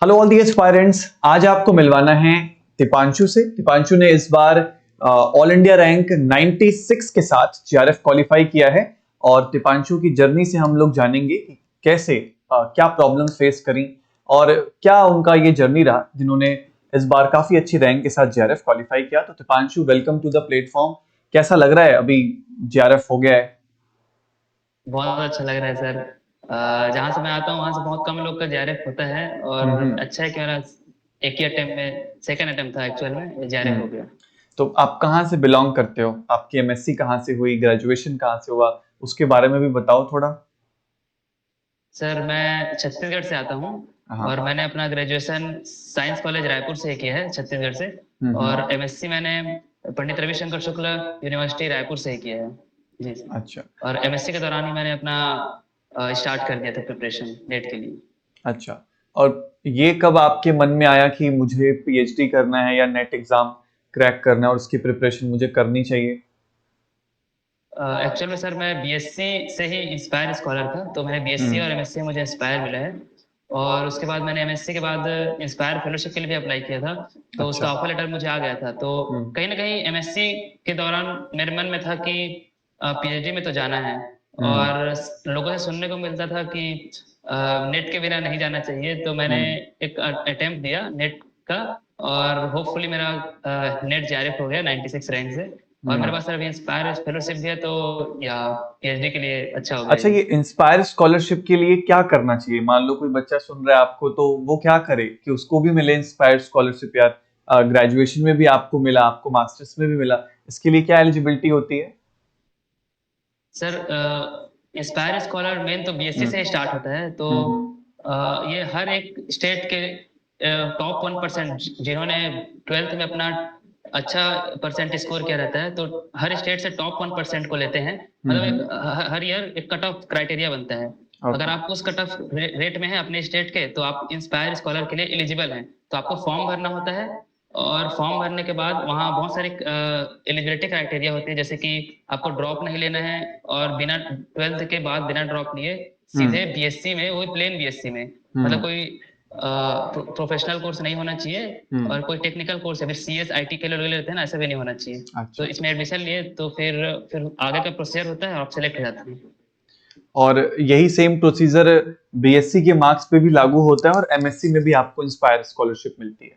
Hello all the aspirants. आज आपको मिलवाना है दीपांशु से। दीपांशु ने इस बार ऑल इंडिया रैंक 96 के साथ जीआरएफ क्वालिफाई किया है और दीपांशु की जर्नी से हम लोग जानेंगे कि कैसे क्या प्रॉब्लम फेस करी और क्या उनका ये जर्नी रहा जिन्होंने इस बार काफी अच्छी रैंक के साथ जीआरएफ क्वालिफाई किया। तो Deepanshu, welcome to the platform. कैसा लग रहा है अभी जीआरएफ हो गया है? बहुत अच्छा लग रहा है सर। जहाँ से मैं आता हूँ वहाँ से बहुत कम लोग का जेआरएफ होता है और हम्म। अच्छा है कि मेरा एक ही अटेम्प्ट में सेकंड अटेम्प्ट था एक्चुअल में जेआरएफ हम्म। हो गया। तो आप कहाँ से बिलोंग करते हो? आपकी एमएससी कहाँ से हुई, ग्रेजुएशन कहाँ से हुआ, उसके बारे में भी बताओ थोड़ा। सर मैं छत्तीसगढ़ से आता हूँ और हाँ। मैंने अपना ग्रेजुएशन साइंस कॉलेज रायपुर से किया है छत्तीसगढ़ से। और हम्म। एमएससी मैंने पंडित रविशंकर शुक्ल यूनिवर्सिटी रायपुर से ही किया है। जी सर। अच्छा। और एमएससी के दौरान ही मैंने अपना स्टार्ट कर दिया था प्रिपरेशन नेट के लिए। अच्छा। और ये कब आपके मन में आया कि मुझे पीएचडी करना है या नेट एग्जाम क्रैक करना है और उसकी प्रिपरेशन मुझे करनी चाहिए? एक्चुअल में सर मैं बीएससी से ही इंस्पायर स्कॉलर था, तो मैंने बीएससी और एमएससी में मुझे इंस्पायर मिला है। और उसके बाद मैंने एमएससी के बाद इंस्पायर फेलोशिप के लिए भी अप्लाई किया था, तो अच्छा। उसका ऑफर लेटर मुझे आ गया था। तो कहीं ना कहीं एमएससी के दौरान मेरे मन में था कि पीएचडी में तो जाना है। और लोगों से सुनने को मिलता था कि नेट के बिना नहीं जाना चाहिए, तो मैंने एक अटेम्प्ट दिया नेट का। और होपफुली मेरा नेट जेआरएफ हो गया 96 रैंक से। और मेरे पास सर अभी इंस्पायर फेलोशिप भी है, तो या पीएचडी के लिए अच्छा हो गया अच्छा, ये। ये इंस्पायर स्कॉलरशिप के लिए क्या करना चाहिए? मान लो कोई बच्चा सुन रहा है आपको, तो वो क्या करे कि उसको भी मिले इंस्पायर स्कॉलरशिप? यार, ग्रेजुएशन में भी आपको मिला, आपको मास्टर्स में भी मिला, इसके लिए क्या एलिजिबिलिटी होती है? सर इंस्पायर स्कॉलर मेन तो बीएससी से स्टार्ट होता है, तो हम्म। ये हर एक स्टेट के टॉप 1% जिन्होंने ट्वेल्थ में अपना अच्छा परसेंट स्कोर किया रहता है, तो हर स्टेट से टॉप 1% को लेते हैं। मतलब एक हर ईयर एक कट ऑफ क्राइटेरिया बनता है। अगर ओके। आप उस कट ऑफ रेट में है अपने स्टेट के, तो आप इंस्पायर स्कॉलर के लिए एलिजिबल हैं। तो आपको फॉर्म भरना होता है। और फॉर्म भरने के बाद वहाँ बहुत सारे एलिजिबिलिटी क्राइटेरिया होते हैं, जैसे कि आपको ड्रॉप नहीं लेना है, और बिना ट्वेल्थ के बाद बिना ड्रॉप लिए सीधे हम्म। बीएससी में, वो प्लेन बीएससी में, मतलब हम्म। कोई प्रोफेशनल कोर्स नहीं होना चाहिए। और कोई टेक्निकल कोर्स है, फिर सीएस आईटी के लोग लेते हैं ना, ऐसा भी नहीं होना चाहिए। तो अच्छा। इसमें एडमिशन लिए तो फिर आगे का प्रोसीजर होता है और आप सेलेक्ट हो जाते हैं। और यही सेम प्रोसीजर बीएससी के मार्क्स पे भी लागू होता है और एमएससी में भी आपको इंस्पायर स्कॉलरशिप मिलती है?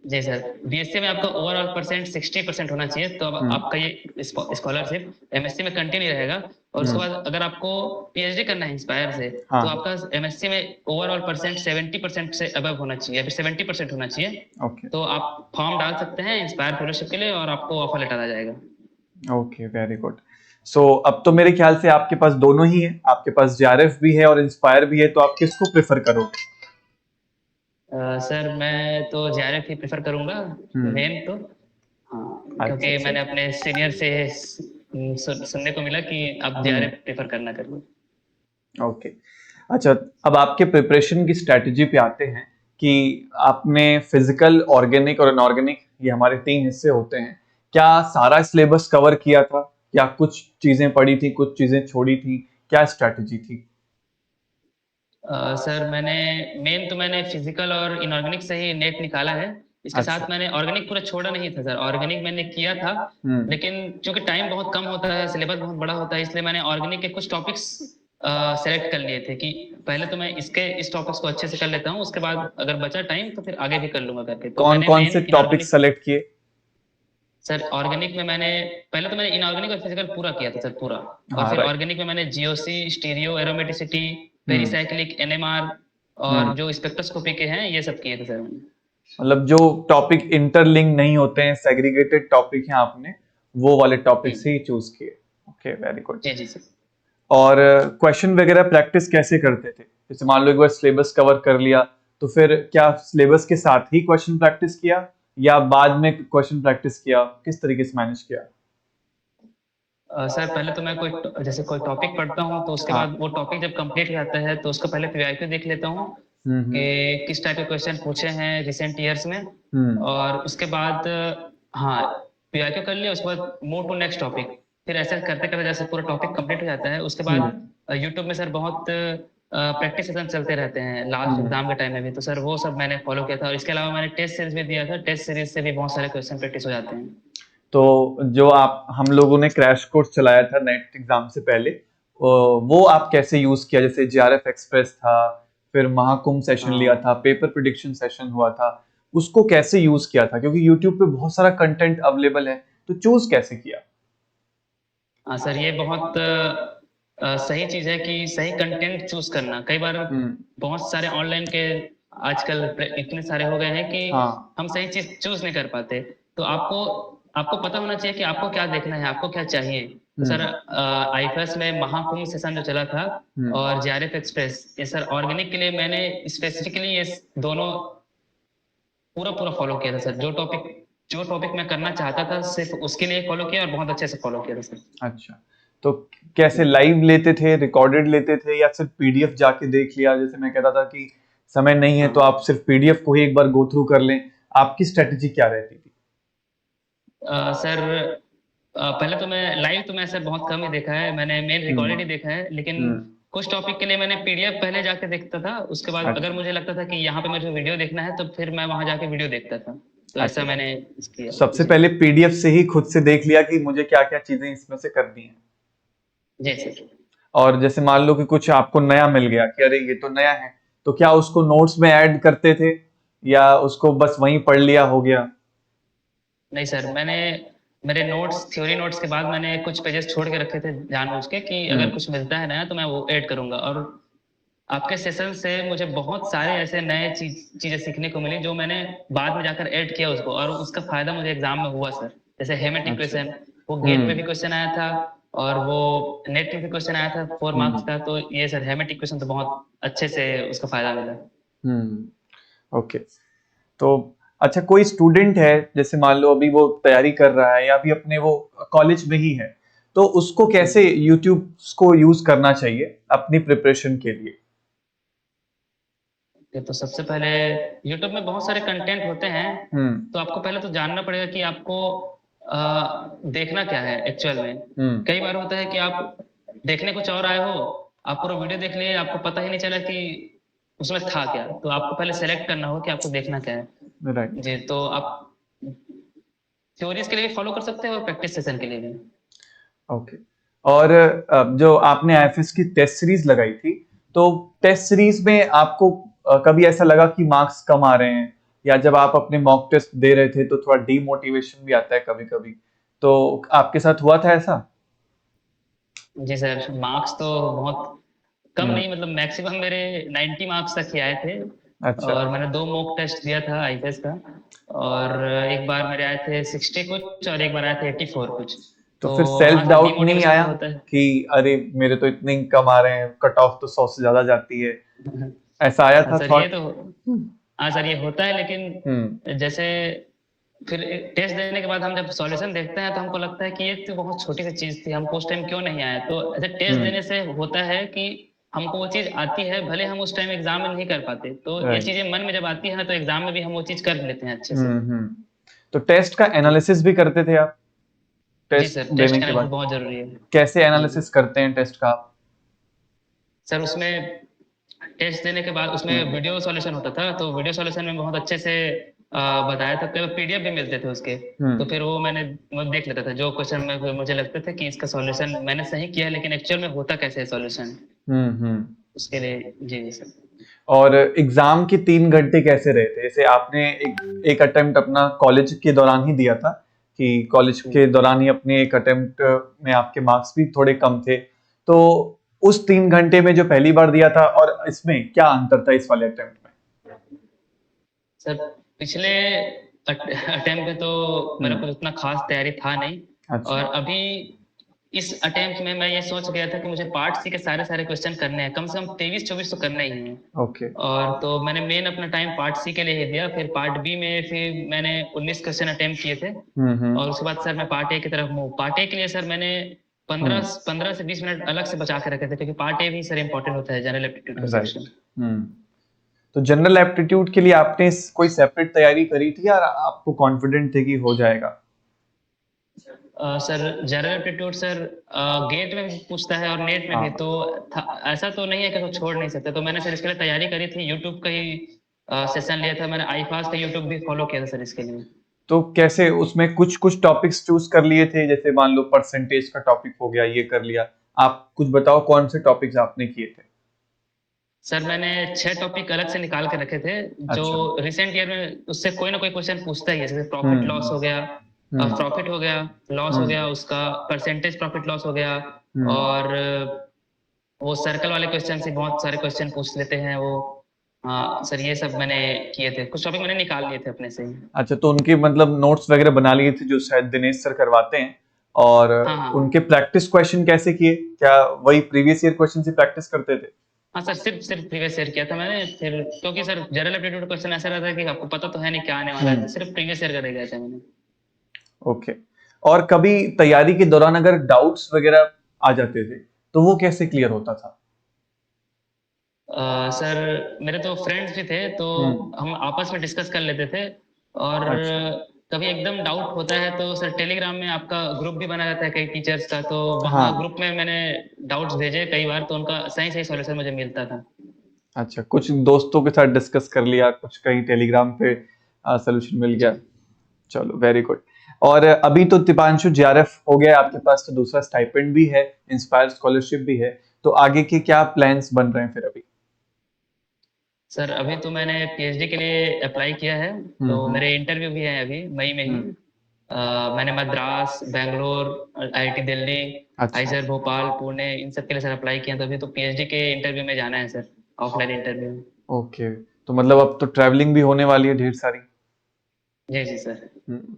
जी सर। बीएससी में आपका ओवरऑल परसेंट 60% होना चाहिए, तो अब आपका ये स्कॉलरशिप एमएससी में कंटिन्यू रहेगा। और उसके बाद अगर आपको पीएचडी करना है इंस्पायर से, तो हाँ। आपका एमएससी में ओवरऑल परसेंट 70% से अबव होना चाहिए, फिर 70% होना चाहिए। ओके। तो आप फॉर्म डाल सकते हैं इंस्पायर फेलोशिप के लिए और आपको ऑफर लेटर आ जाएगा। Okay, very good. सो अब तो मेरे ख्याल से आपके पास दोनों ही है, आपके पास जेआरएफ भी है और इंस्पायर भी है, तो आप किसको प्रेफर करोगे? सर मैं तो जेआरएफ ही प्रेफर करूंगा मेन तो। हाँ, अच्छा क्योंकि अच्छा। मैंने अपने सीनियर से सुनने को मिला कि आप जेआरएफ प्रेफर करना करिए। ओके। अच्छा, अब आपके प्रिपरेशन की स्ट्रेटजी पे आते हैं कि आपने फिजिकल, ऑर्गेनिक और इनऑर्गेनिक, ये हमारे तीन हिस्से होते हैं। क्या सारा सिलेबस कवर किया था या कुछ चीजें पढ़ी थी, कुछ चीजें छोड़ी थी? क्या स्ट्रेटजी थी? सर मैंने फिजिकल और इनऑर्गेनिक से ही नेट निकाला है। इसके अच्छा। साथ मैंने ऑर्गेनिक पूरा छोड़ा नहीं था सर, ऑर्गेनिक मैंने किया था। लेकिन चूंकि टाइम बहुत कम होता है, सिलेबस बहुत बड़ा होता है, इसलिए मैंने ऑर्गेनिक के कुछ टॉपिक्स सेलेक्ट कर लिए थे कि पहले तो मैं इस टॉपिक्स को अच्छे से कर लेता हूँ, उसके बाद अगर बचा टाइम तो फिर आगे भी कर लूंगा करके। तो कौन मैंने कौन से मेन टॉपिक इनऑर्गेनिक। सेलेक्ट किए? सर ऑर्गेनिक में मैंने इनऑर्गेनिक और फिजिकल पूरा किया था सर, पूरा। और हाँ, फिर राइट। ऑर्गेनिक में मैंने GOC, stereo aromaticity, pericyclic, NMR और जो स्पेक्ट्रोस्कोपी के हैं, ये सब किए थे सर मैंने। मतलब जो टॉपिक इंटरलिंक नहीं होते हैं, सेग्रीगेटेड टॉपिक हैं, आपने वो वाले जी टॉपिक्स ही चूज किए। Okay, very good. जी जी सर। और क्वेश्चन वगैरह प्रैक्टिस कैसे करते थे? जैसे मान लो एक बार सिलेबस कवर कर लिया, तो फिर क्या सिलेबस के साथ ही क्वेश्चन प्रैक्टिस किया या बाद में क्वेश्चन प्रैक्टिस किया? किस तरीके से मैनेज किया? सर पहले तो मैं जैसे कोई टॉपिक पढ़ता हूँ, तो उसके बाद हाँ। वो टॉपिक जब कंप्लीट हो जाता है, तो उसका पहले पीवाईक्यू देख लेता हूँ कि किस टाइप के क्वेश्चन पूछे हैं रिसेंट ईयर्स में। और उसके बाद हाँ, पीवाईक्यू कर लिया, उसके बाद मूव टू नेक्स्ट टॉपिक। फिर ऐसे करते करते जैसे पूरा टॉपिक कंप्लीट हो जाता है, उसके बाद यूट्यूब में सर बहुत प्रैक्टिस सेशन चलते रहते हैं लास्ट एग्जाम के टाइम में भी, तो सर वो सब मैंने फॉलो किया था। और इसके अलावा मैंने टेस्ट सीरीज भी दिया था, टेस्ट सीरीज से भी बहुत सारे क्वेश्चन प्रैक्टिस हो जाते हैं। तो जो आप हम लोगों ने क्रैश कोर्स चलाया था नेट एग्जाम से पहले, वो आप कैसे यूज किया? जैसे जेआरएफ एक्सप्रेस था, फिर महाकुंभ सेशन लिया हाँ था, पेपर प्रिडिक्शन सेशन हुआ था, उसको कैसे यूज किया था? क्योंकि यूट्यूब पे बहुत सारा कंटेंट अवेलेबल है, तो चूज कैसे किया? हाँ सर, ये बहुत सही चीज है कि सही कंटेंट चूज करना। कई बार हम्म। बहुत सारे ऑनलाइन के आजकल इतने सारे हो गए हैं कि हाँ। हम सही चीज चूज नहीं कर पाते। तो आपको आपको पता होना चाहिए कि आपको क्या देखना है, आपको क्या चाहिए। तो सर आईफएस में महाकुंभ सेशन जो चला था हम्म। और जेआरएफ एक्सप्रेस, ये सर ऑर्गेनिक के लिए मैंने स्पेसिफिकली ये दोनों पूरा पूरा फॉलो किया था सर। जो टॉपिक मैं करना चाहता था सिर्फ उसके लिए फॉलो किया और बहुत अच्छे से फॉलो किया था सर। अच्छा, तो कैसे लाइव लेते थे, रिकॉर्डेड लेते थे, या सिर्फ पीडीएफ जाके देख लिया? जैसे मैं कहता था कि समय नहीं है तो हाँ आप सिर्फ पीडीएफ को ही एक बार गो थ्रू कर लें, आपकी स्ट्रेटेजी क्या रहती थी? सर पहले तो मैं लाइव तो मैं सर बहुत कम ही देखा है, मैंने मेन रिकॉर्डेड ही देखा है। लेकिन हम्म। कुछ टॉपिक के लिए मैंने पीडीएफ पहले जाके देखता था, उसके बाद अगर अच्छा। मुझे लगता था कि यहाँ पे मुझे वीडियो देखना है तो फिर मैं वहां जाके वीडियो देखता था। तो ऐसा अच्छा, मैंने किया सबसे जी। पहले पीडीएफ से ही खुद से देख लिया कि मुझे क्या क्या चीजें इसमें से करनी है। जी सर। और जैसे मान लो कि कुछ आपको नया मिल गया कि अरे ये तो नया है, तो क्या उसको नोट्स में ऐड करते थे, या उसको बस वहीं पढ़ लिया हो गया? नहीं सर, मैंने मेरे नोट्स, थ्योरी नोट्स के बाद मैंने कुछ पेजेस छोड़ के रखे थे जानबूझ के कि अगर हम्म। कुछ मिलता है नया तो मैं वो ऐड करूंगा। और आपके सेशन से मुझे बहुत सारे ऐसे नए चीजें सीखने को मिली जो मैंने बाद में जाकर ऐड किया उसको, और उसका फायदा मुझे एग्जाम में हुआ सर। जैसे हेमेटिक अच्छा। क्वेश्चन, वो गेट में भी हम्म। क्वेश्चन आया था और वो नेट में भी क्वेश्चन आया था 4 मार्क्स हम्म। का। तो ये सर हेमेटिक क्वेश्चन तो बहुत अच्छे से उसका फायदा मिला। ओके। तो अच्छा, कोई स्टूडेंट है जैसे मान लो अभी वो तैयारी कर रहा है या अभी अपने वो कॉलेज में ही है, तो उसको कैसे जी यूट्यूब को यूज करना चाहिए अपनी प्रिपरेशन के लिए? तो सबसे पहले यूट्यूब में बहुत सारे कंटेंट होते हैं। हम्म। तो आपको पहले तो जानना पड़ेगा कि आपको देखना क्या है एक्चुअल में। हम्म। कई बार होता है कि आप देखने कुछ और आए हो, आप पूरा वीडियो देख लिए, आपको पता ही नहीं चला कि उसमें था क्या। तो आपको पहले सेलेक्ट करना हो कि आपको देखना क्या है। राइट। जी, तो आप थ्योरीज के लिए भी फॉलो कर सकते हैं और प्रैक्टिस सेशन के लिए भी। ओके। और जो आपने आईएफएस की टेस्ट सीरीज लगाई थी, तो टेस्ट सीरीज में आपको कभी ऐसा लगा कि मार्क्स कम आ रहे हैं, या जब आप अपने मॉक टेस्ट दे रहे थे तो थोड़ा डीमोटिवेशन भी आता है कभी कभी, तो आपके साथ हुआ था ऐसा? जी सर, मार्क्स तो बहुत कम हम्म। नहीं, मतलब मैक्सिमम मेरे 90 मार्क्स तक ही आए थे। अच्छा। और मैंने 2 मॉक टेस्ट दिया था आईपीएस का, और एक बार मेरे आए थे 60 कुछ और एक बार आए थे 84 कुछ। तो तो फिर सेल्फ हाँ सर, डाउट नहीं डिमोटिवेशन आया तो होता है। कि अरे मेरे तो इतने ही कम आ रहे हैं, कट ऑफ तो 100 से ज्यादा जाती है, ऐसा आया हाँ था सर, ये थॉट? तो हाँ सर, ये होता है। लेकिन जैसे फिर टेस्ट देने के बाद हम जब सॉल्यूशन देखते हैं तो हमको लगता है कि ये तो बहुत छोटी सी चीज थी, हमको उस टाइम क्यों नहीं आया। तो ऐसे टेस्ट देने से होता है कि हमको वो चीज आती है, भले हम उस टाइम एग्जाम में नहीं कर पाते। तो ये राइट। चीजें मन में जब आती है ना, तो एग्जाम में भी हम वो चीज कर लेते हैं अच्छे से। हम्म। तो टेस्ट का एनालिसिस भी करते थे आप जी टेस्ट सर, टेस्ट देने के एनालिसिस बाद? बहुत जरूरी है। कैसे जी एनालिसिस करते हैं टेस्ट का आप? सर, उसमें टेस्ट देने के बाद उसमें वीडियो सॉल्यूशन होता था, तो वीडियो सॉल्यूशन में बहुत अच्छे से बताया था। कई पीडीएफ भी मिलते थे उसके। तो हम्म। फिर वो मैंने वो देख लेता था, जो क्वेश्चन में मुझे लगता था कि इसका सॉल्यूशन मैंने सही किया है लेकिन एक्चुअल में होता कैसे है सॉल्यूशन, हम्म। उसके लिए। जी सर। और एग्जाम के 3 घंटे कैसे रहे थे? जैसे आपने एक अटेम्प्ट अपना कॉलेज के दौरान ही दिया था, कि कॉलेज के दौरान ही अपने एक अटेम्प्ट में आपके मार्क्स भी थोड़े कम थे, तो उस 3 घंटे में जो पहली बार दिया था और इसमें क्या अंतर था इस वाले अटेम्प्ट में? सर, पिछले अटेम्प्ट में तो मेरा कुछ हम्म। उतना खास तैयारी था नहीं। अच्छा। और अभी इस अटेम्प्ट में मैं ये सोच गया था कि मुझे पार्ट सी के सारे सारे क्वेश्चन करने हैं, कम से कम 23-24 तो करने ही हैं। ओके। और तो मैंने मेन अपना टाइम पार्ट सी के लिए ही दिया। फिर पार्ट बी में फिर मैंने 19 क्वेश्चन अटेम्प्ट किए थे। और उसके बाद सर मैं पार्ट ए की तरफ मूव। पार्ट ए के लिए सर मैंने 15 से 20 मिनट अलग से बचा के रखे थे, क्योंकि पार्ट ए भी सर इंपॉर्टेंट होता है जनरल एप्टीट्यूड का राइट। सेक्शन। हम्म। तो जनरल एप्टीट्यूड के लिए आपने कोई सेपरेट तैयारी करी थी, या आपको कॉन्फिडेंट थे कि हो जाएगा? Sir general aptitude sir GATE में भी पूछता है और नेट में भी, हाँ। तो ऐसा तो नहीं है कि उसको छोड़ नहीं सकते, तो मैंने सर इसके लिए तैयारी करी थी, यूट्यूब का ही सेशन लिया था मैंने, आई फास्ट का यूट्यूब भी फॉलो किया था सर इसके लिए। तो कैसे उसमें कुछ कुछ टॉपिक्स चूज कर लिए थे, जैसे मान लो परसेंटेज का टॉपिक हो गया, ये कर लिया, आप कुछ बताओ कौन से टॉपिक्स आपने किए थे? सर मैंने 6 टॉपिक अलग से निकाल के रखे थे, जो अच्छा। रिसेंट ईयर में उससे कोई ना कोई क्वेश्चन पूछता ही है, जैसे प्रॉफिट लॉस हम्म। हो गया, हम्म। प्रॉफिट हो गया, लॉस हो हम्म। गया, उसका परसेंटेज प्रॉफिट लॉस हो गया, हम्म। और वो सर्कल वाले क्वेश्चन से बहुत सारे क्वेश्चन पूछ लेते हैं वो। हाँ सर, ये सब मैंने किए थे, कुछ टॉपिक मैंने निकाल लिए थे अपने से ही। अच्छा, तो उनके मतलब नोट्स वगैरह बना लिए थे जो शायद दिनेश सर करवाते हैं, और हाँ हाँ उनके प्रैक्टिस क्वेश्चन कैसे किए? क्या वही प्रीवियस ईयर क्वेश्चन से प्रैक्टिस करते थे? हाँ सर, सिर्फ सिर्फ प्रीवियस ईयर किया था मैंने, फिर क्योंकि सर जनरल एप्टीट्यूड क्वेश्चन ऐसा रहता है कि आपको पता तो है नहीं क्या आने वाला है, तो सिर्फ प्रीवियस ईयर का रह गया था मैंने। ओके। और कभी तैयारी के दौरान अगर डाउट्स वगैरह आ जाते थे तो वो कैसे क्लियर होता था? सर मेरे तो फ्रेंड्स भी थे, तो हम आपस में डिस्कस कर लेते थे, और अच्छा। कभी एकदम डाउट होता है तो सर टेलीग्राम में आपका ग्रुप भी बना रहता है कई टीचर्स का, तो वहाँ हाँ। ग्रुप में मैंने डाउट्स भेजे कई बार, तो उनका सही सही सॉल्यूशन मुझे मिलता था। अच्छा, कुछ दोस्तों के साथ डिस्कस कर लिया, कुछ कहीं टेलीग्राम पे सोल्यूशन मिल जी। गया। चलो, वेरी गुड। और अभी तो दीपांशु जेआरएफ हो गया आपके पास, तो दूसरा स्टाइपेंड भी है, इंस्पायर स्कॉलरशिप भी है, तो आगे के क्या प्लान्स बन रहे हैं फिर अभी? सर अभी तो मैंने पीएचडी के लिए अप्लाई किया है, तो हम्म। मेरे इंटरव्यू भी है अभी मई में ही। हम्म। मैंने मद्रास, बेंगलोर, आईआईटी दिल्ली, अच्छा। आईजर भोपाल, पुणे, इन सब के लिए सर अप्लाई किया, तो अभी तो पीएचडी के इंटरव्यू में जाना है सर, ऑफलाइन इंटरव्यू। ओके, तो मतलब अब तो ट्रैवलिंग भी होने वाली है ढेर सारी। जी जी सर। हम्म।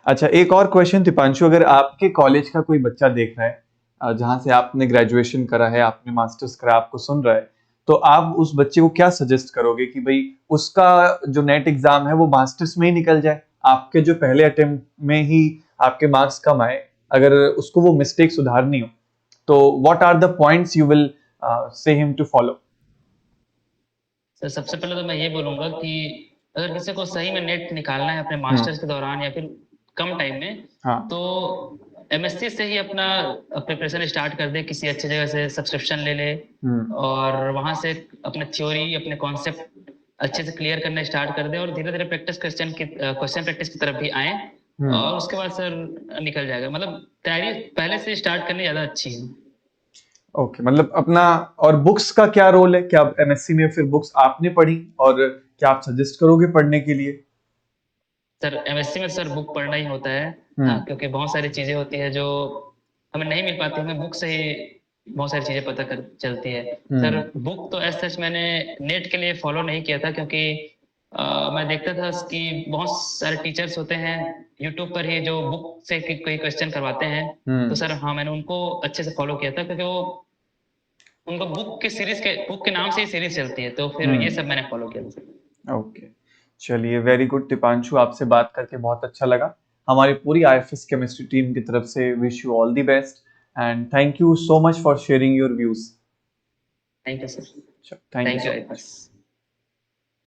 अच्छा, एक और क्वेश्चन दीपांशु, अगर आपके कॉलेज का कोई बच्चा देख रहा है, जहां से आपने ग्रेजुएशन करा है, आपने मास्टर्स करा, आपको सुन रहा है, तो आप उस बच्चे को क्या सजेस्ट करोगे कि भाई उसका जो नेट एग्जाम है वो मास्टर्स में ही निकल जाए, आपके जो पहले अटेम्प्ट में ही आपके मार्क्स कम आए, अगर उसको वो मिस्टेक सुधारनी हो, तो what are the points you will say him to follow? Sir सबसे पहले तो मैं ये बोलूंगा कि अगर किसी को सही में नेट निकालना है अपने मास्टर्स के दौरान या फिर कम टाइम में, हाँ। तो एमएससी से ही अपना प्रिपरेशन स्टार्ट कर दे, किसी अच्छी जगह से सब्सक्रिप्शन ले ले, और वहां से अपने थ्योरी, अपने कॉन्सेप्ट अच्छे से क्लियर करना स्टार्ट कर दे, और धीरे धीरे क्वेश्चन प्रैक्टिस की तरफ भी आए, और उसके बाद सर निकल जाएगा, मतलब तैयारी पहले से स्टार्ट करनी ज्यादा अच्छी है। ओके, मतलब अपना, और बुक्स का क्या रोल है? क्या एमएससी में फिर बुक्स आपने पढ़ी, और क्या आप सजेस्ट करोगे पढ़ने के लिए? सर एमएससी में सर बुक पढ़ना ही होता है, हम्म। क्योंकि बहुत सारी चीजें होती है जो हमें नहीं मिल पाती, हमें बुक से ही बहुत सारी चीजें पता कर चलती है। सर बुक तो एज सच मैंने नेट के लिए फॉलो नहीं किया था, क्योंकि मैं देखता था कि बहुत सारे टीचर्स होते हैं यूट्यूब पर ही जो बुक से कोई क्वेश्चन करवाते हैं, तो सर हाँ मैंने उनको अच्छे से फॉलो किया था, क्योंकि वो उनको बुक के नाम से ही सीरीज चलती है, तो फिर ये सब मैंने फॉलो किया था सर। ओके, चलिए, वेरी गुड दीपांशु, आपसे बात करके बहुत अच्छा लगा। हमारी पूरी आईएफएस केमिस्ट्री टीम की तरफ से wish you all the best, and thank you so much for sharing your views. Thank you sir. Thank you thank you so very much. Much.